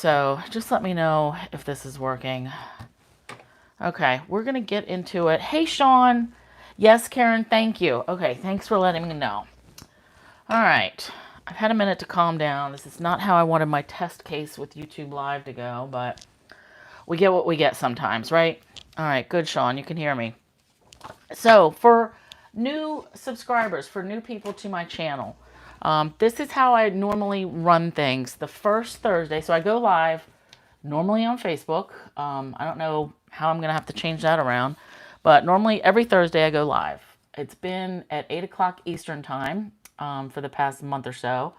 So just let me know if this is working. Okay, we're going to get into it. Hey, Sean. Yes, Karen, thank you. Okay, thanks for letting me know. All right, I've had a minute to calm down. This is not how I wanted my test case with YouTube Live to go, but we get what we get sometimes, right? All right, good, Sean. You can hear me. So for new subscribers, for new people to my channel, this is how I normally run things. The first Thursday, so I go live normally on Facebook. I don't know how I'm going to have to change that around, but normally every Thursday I go live. It's been at 8 o'clock Eastern time for the past month or so.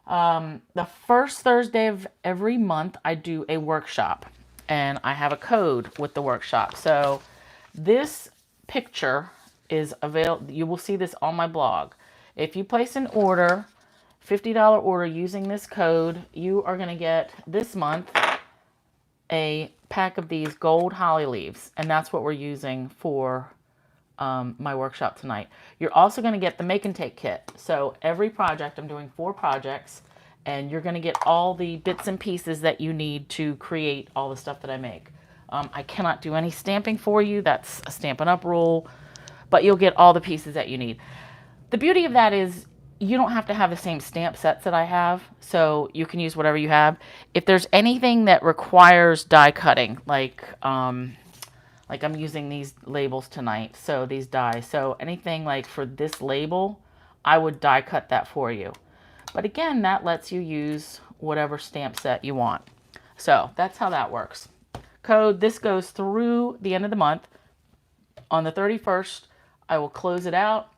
The first Thursday of every month I do a workshop, and I have a code with the workshop. So this picture is available. You will see this on my blog. If you place an order, $50 order using this code, you are going to get this month a pack of these gold holly leaves, and that's what we're using for my workshop tonight. You're also going to get the make and take kit. So every project, I'm doing 4 projects, and you're going to get all the bits and pieces that you need to create all the stuff that I make. I cannot do any stamping for you. That's a Stampin' Up! Rule, but you'll get all the pieces that you need. The beauty of that is you don't have to have the same stamp sets that I have, so you can use whatever you have. If there's anything that requires die cutting, like I'm using these labels tonight, so these dies. So anything like for this label, I would die cut that for you. But again, that lets you use whatever stamp set you want. So that's how that works. Code, this goes through the end of the month. On the 31st, I will close it out.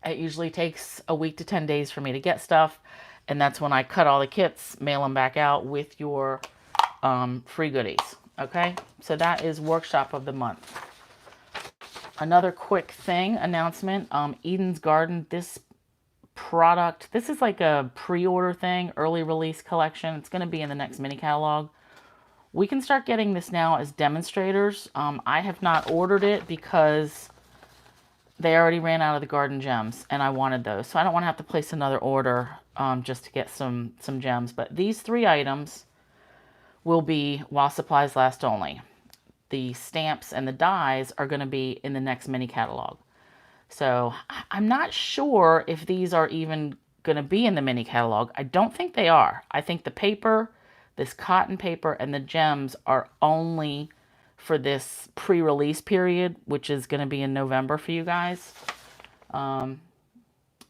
It usually takes a week to 10 days for me to get stuff, and that's when I cut all the kits, mail them back out with your free goodies. Okay, so that is workshop of the month. Another quick thing, announcement, Eden's Garden, this product, this is like a pre-order thing, early release collection. It's going to be in the next mini catalog. We can start getting this now as demonstrators. I have not ordered it because they already ran out of the Garden Gems, and I wanted those. So I don't want to have to place another order just to get some gems. But these 3 items will be while supplies last only. The stamps and the dies are going to be in the next mini catalog. So I'm not sure if these are even going to be in the mini catalog. I don't think they are. I think the paper, this cotton paper, and the gems are only for this pre-release period, which is going to be in November for you guys.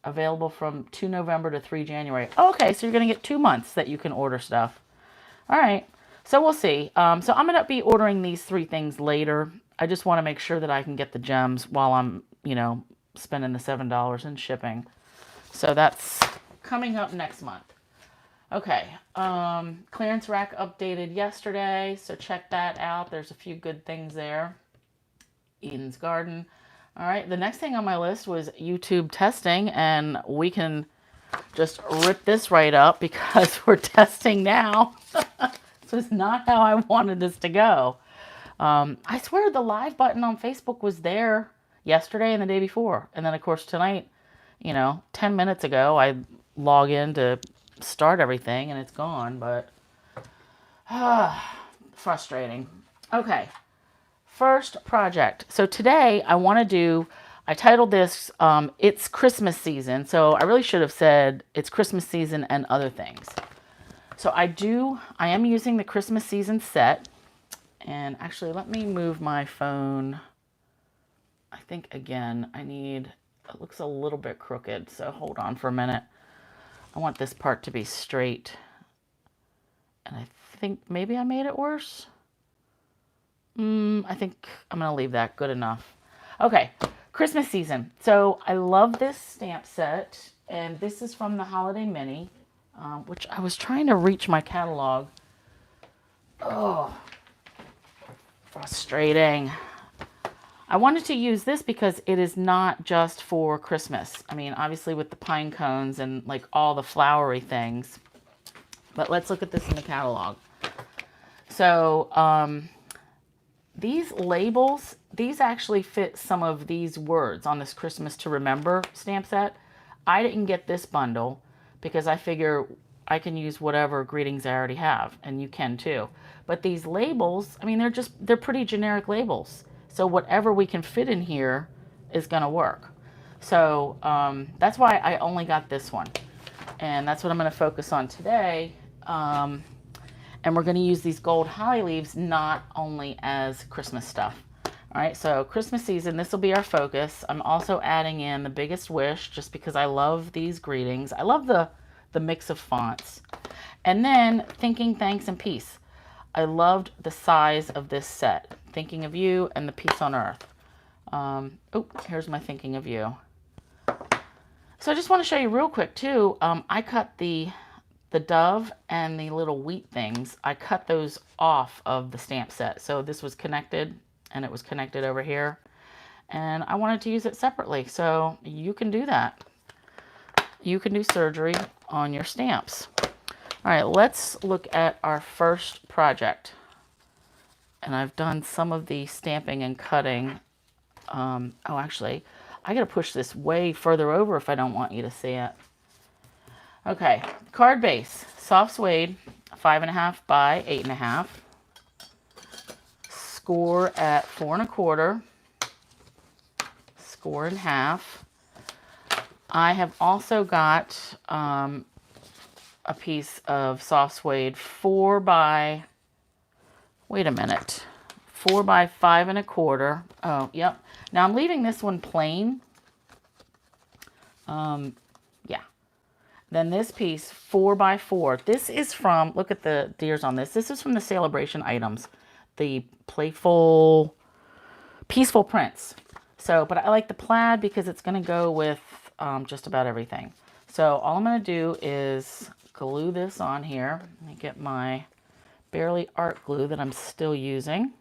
Available from 2 November to 3 January. Okay, so you're going to get 2 months that you can order stuff. All right, so we'll see. So I'm going to be ordering these 3 things later. I just want to make sure that I can get the gems while I'm, spending the $7 in shipping. So that's coming up next month. Okay, clearance rack updated yesterday, so check that out. There's a few good things there. Eden's Garden. All right, the next thing on my list was YouTube testing, and we can just rip this right up because we're testing now. So it's not how I wanted this to go. I swear the live button on Facebook was there yesterday and the day before. And then, of course, tonight, 10 minutes ago, I log in to start everything and it's gone, but frustrating. Okay, first project. So today I titled this, It's Christmas Season. So I really should have said It's Christmas Season and Other Things. So I am using the Christmas Season set. And actually, let me move my phone. I think, again, it looks a little bit crooked, so hold on for a minute. I want this part to be straight. And I think maybe I made it worse. I think I'm going to leave that good enough. Okay, Christmas season. So I love this stamp set, and this is from the Holiday Mini, which I was trying to reach my catalog. Oh, frustrating. I wanted to use this because it is not just for Christmas. I mean, obviously with the pine cones and like all the flowery things. But let's look at this in the catalog. So these labels, these actually fit some of these words on this Christmas to Remember stamp set. I didn't get this bundle because I figure I can use whatever greetings I already have, and you can too. But these labels, I mean, they're pretty generic labels. So whatever we can fit in here is going to work. So that's why I only got this one. And that's what I'm going to focus on today. And we're going to use these gold holly leaves not only as Christmas stuff. All right, so Christmas season, this will be our focus. I'm also adding in the biggest wish just because I love these greetings. I love the mix of fonts. And then thinking thanks and peace. I loved the size of this set. Thinking of you and the peace on earth. Oh, here's my thinking of you. So I just want to show you real quick too. I cut the dove and the little wheat things. I cut those off of the stamp set. So this was connected and it was connected over here. And I wanted to use it separately. So you can do that. You can do surgery on your stamps. All right, let's look at our first project. And I've done some of the stamping and cutting. Oh, actually, I gotta push this way further over if I don't want you to see it. Okay, card base, soft suede, 5.5 by 8.5. Score at 4 1/4. Score in half. I have also got a piece of soft suede 4 by, wait a minute, 4 by 5 1/4. Oh, yep. Now I'm leaving this one plain. Yeah. Then this piece, 4 by 4. This is from, look at the deers on this. This is from the Celebration Items. The playful, peaceful prints. So, but I like the plaid because it's going to go with just about everything. So all I'm going to do is glue this on here. Let me get my Barely Art glue that I'm still using.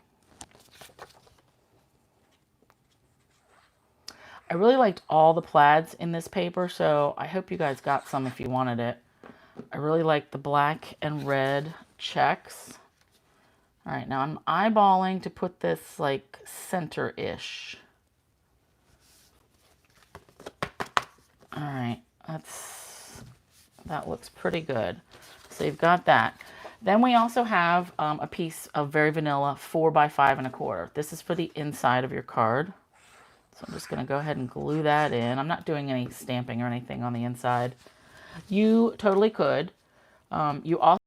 I really liked all the plaids in this paper, so I hope you guys got some if you wanted it. I really like the black and red checks. All right, now I'm eyeballing to put this like center-ish. All right, that looks pretty good. So you've got that. Then we also have a piece of very vanilla 4 by 5 1/4. This is for the inside of your card. So I'm just going to go ahead and glue that in. I'm not doing any stamping or anything on the inside. You totally could. You also